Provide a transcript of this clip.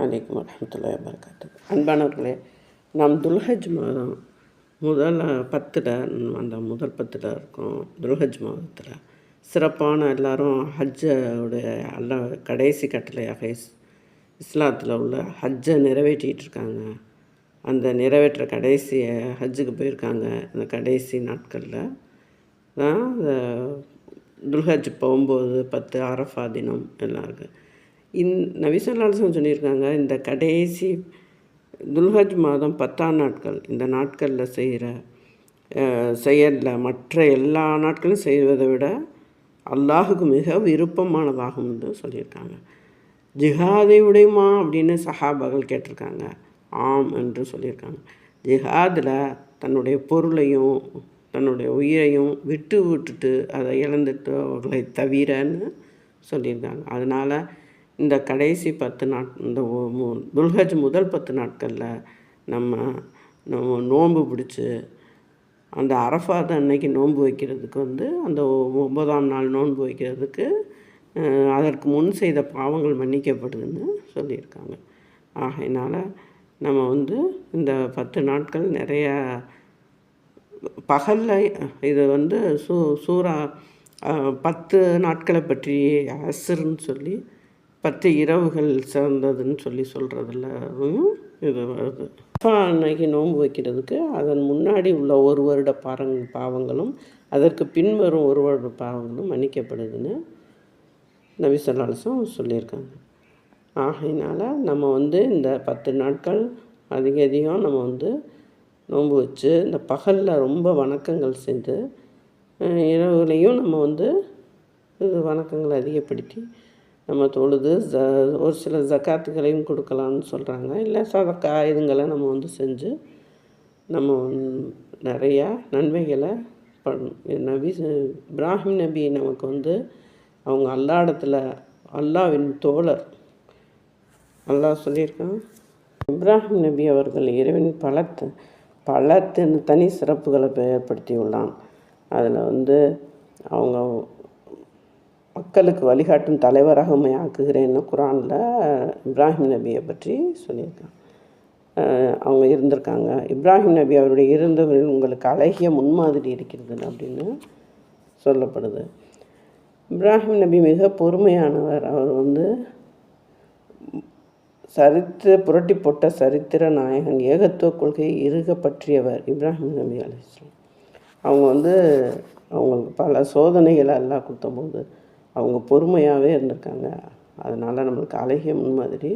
அலைக்கும் வரஹ்மத்துல்லாஹி வபரகாத்துஹு. அன்பானவர்களே, நாம் துல்ஹஜ் மாதம் முதல் 10ல் அந்த முதல் 10ல் இருக்கோம். துல்ஹஜ் மாதத்தில் சிறப்பான எல்லாரும் ஹஜ்ஜோடைய கடைசி கட்டளையாக இஸ்லாத்தில் உள்ள ஹஜ்ஜை நிறைவேற்றிகிட்டு இருக்காங்க. அந்த நிறைவேற்ற கடைசி ஹஜ்ஜுக்கு போயிருக்காங்க. அந்த கடைசி நாட்களில் தான் இந்த துல்ஹஜ் 9, 10 அரஃபா தினம் எல்லாம் இருக்குது. நபி ஸல்லல்லாஹு அலைஹி வஸல்லம் சொல்லியிருக்காங்க, இந்த கடைசி துல்ஹஜ் மாதம் 10ஆம் நாட்கள், இந்த நாட்களில் செய்கிற செயலில் மற்ற எல்லா நாட்களும் செய்வதை விட அல்லாஹுக்கு மிக விருப்பமானதாகும் என்று சொல்லியிருக்காங்க. ஜிஹாதை விடையுமா அப்படின்னு சஹாபாக்கள் கேட்டிருக்காங்க. ஆம் என்று சொல்லியிருக்காங்க. ஜிஹாதில் தன்னுடைய பொருளையும் தன்னுடைய உயிரையும் விட்டுட்டு அதை இழந்துட்டு அவர்களை தவிரன்னு சொல்லியிருக்காங்க. அதனால் இந்த கடைசி 10 இந்த துல்ஹஜ் முதல் 10 நாட்களில் நம்ம நோன்பு பிடிச்சி அந்த அரஃபாத் அன்னைக்கு நோன்பு வைக்கிறதுக்கு அந்த 9ஆம் நாள் நோன்பு வைக்கிறதுக்கு அதற்கு முன் செய்த பாவங்கள் மன்னிக்கப்படுதுன்னு சொல்லியிருக்காங்க. ஆகையினால் நம்ம இந்த 10 நாட்கள் நிறையா பகலில் இது சூரா 10 நாட்களை பற்றி அஸ்ர்ன்னு சொல்லி 10 இரவுகள் சிறந்ததுன்னு சொல்லி சொல்கிறதுலையும் இது வருது. அன்னைக்கு நோன்பு வைக்கிறதுக்கு அதன் முன்னாடி உள்ள ஒரு வருட பாவங்களும் அதற்கு பின்வரும் ஒரு வருட பாவங்களும் மன்னிக்கப்படுதுன்னு நபி ஸல்லல்லாஹு அலைஹி வஸல்லம் சொல்லியிருக்காங்க. ஆகையினால் நம்ம இந்த 10 நாட்கள் அதிகம் நம்ம நோன்பு வச்சு இந்த பகலில் ரொம்ப வணக்கங்கள் செஞ்சு இரவுலையும் நம்ம இது வணக்கங்களை அதிகப்படுத்தி நம்ம தொழுது ஒரு சில ஜக்காத்துகளையும் கொடுக்கலான்னு சொல்கிறாங்க. இல்லை சதக்கா இதுங்களை நம்ம செஞ்சு நம்ம நிறையா நன்மைகளை இப்ராஹிம் நபி நமக்கு அவங்க இடத்துல அல்லாஹ்வின் தோழர். அல்லாஹ் சொல்லியிருக்கான், இப்ராஹிம் நபி அவர்கள் இறைவன் பல தனி சிறப்புகளை ஏற்படுத்தியுள்ளான். அதில் அவங்க மக்களுக்கு வழிகாட்டும் தலைவராக ஆக்குகிறேன்னு குரானில் இப்ராஹிம் நபியை பற்றி சொல்லியிருக்காங்க. அவங்க இருந்திருக்காங்க. இப்ராஹிம் நபி அவருடைய இருந்தவரில் உங்களுக்கு அழகிய முன்மாதிரி இருக்கிறது அப்படின்னு சொல்லப்படுது. இப்ராஹிம் நபி மிக பொறுமையானவர். அவர் புரட்டி போட்ட சரித்திர நாயகன், ஏகத்துவ கொள்கையை இறுக பற்றியவர் இப்ராஹிம் நபி அலைஹிஸ்ஸலாம். அவங்க அவங்களுக்கு பல சோதனைகளை எல்லாம் கொடுத்தபோது அவங்க பொறுமையாகவே இருந்திருக்காங்க. அதனால் நம்மளுக்கு அழகிய முன்மாதிரி